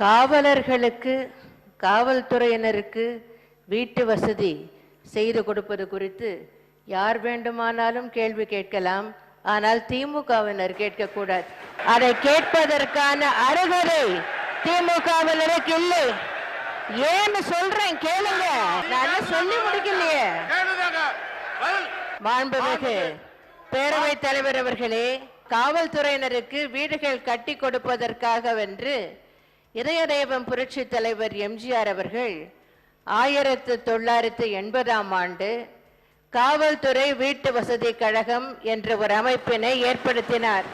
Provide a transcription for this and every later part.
காவலர்களுக்கு காவல்துறையினருக்கு வீட்டு வசதி செய்து கொடுப்பது குறித்து யார் வேண்டுமானாலும் கேள்வி கேட்கலாம். ஆனால் திமுகவினர் கேட்கக்கூடாது. அதை கேட்பதற்கான அருகதை திமுகவினருக்கு இல்லை. ஏன்னு சொல்றேன், கேளுங்க. நான் சொல்லி முடிக்கலையே. மாண்புமிகு பேரவைத் தலைவர் அவர்களே, காவல்துறையினருக்கு வீடுகள் கட்டி கொடுப்பதற்காகவென்று இதயதேவம் புரட்சி தலைவர் எம்ஜிஆர் அவர்கள் 1980ஆம் ஆண்டு காவல்துறை வீட்டு வசதி கழகம் என்ற ஒரு அமைப்பினை ஏற்படுத்தினார்.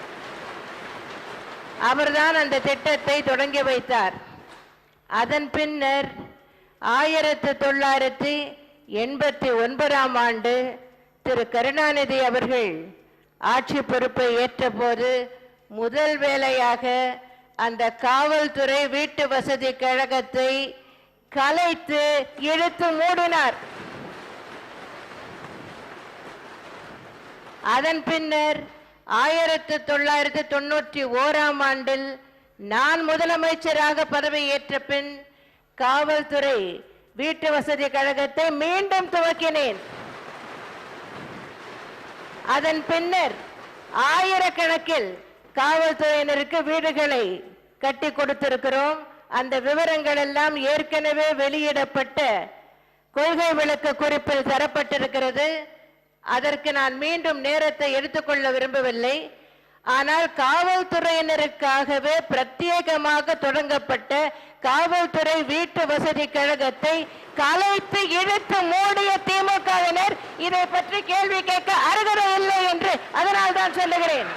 அவர்தான் அந்த திட்டத்தை தொடங்கி வைத்தார். அதன் பின்னர் 1989ஆம் ஆண்டு திரு கருணாநிதி அவர்கள் ஆட்சி பொறுப்பை ஏற்றபோது முதல் வேலையாக அந்த காவல்துறை வீட்டு வசதி கழகத்தை கலைத்து இழுத்து மூடினார். அதன் பின்னர் 1991ஆம் ஆண்டில் நான் முதலமைச்சராக பதவியேற்ற பின் காவல்துறை வீட்டு வசதி கழகத்தை மீண்டும் துவக்கினேன். அதன் பின்னர் ஆயிரக்கணக்கில் காவல்துறையினருக்கு வீடுகளை கட்டி கொடுத்திருக்கிறோம். அந்த விவரங்கள் எல்லாம் ஏற்கனவே வெளியிடப்பட்ட கொள்கை விளக்க குறிப்பில் தரப்பட்டிருக்கிறது. அதற்கு நான் மீண்டும் நேரத்தை எடுத்துக்கொள்ள விரும்பவில்லை. ஆனால் காவல்துறையினருக்காகவே பிரத்யேகமாக தொடங்கப்பட்ட காவல்துறை வீட்டு வசதி கழகத்தை கலைத்து இழுத்து மூடிய திமுகவினர் இதை பற்றி கேள்வி கேட்க அருகதை இல்லை என்று அதனால் தான் சொல்லுகிறேன்.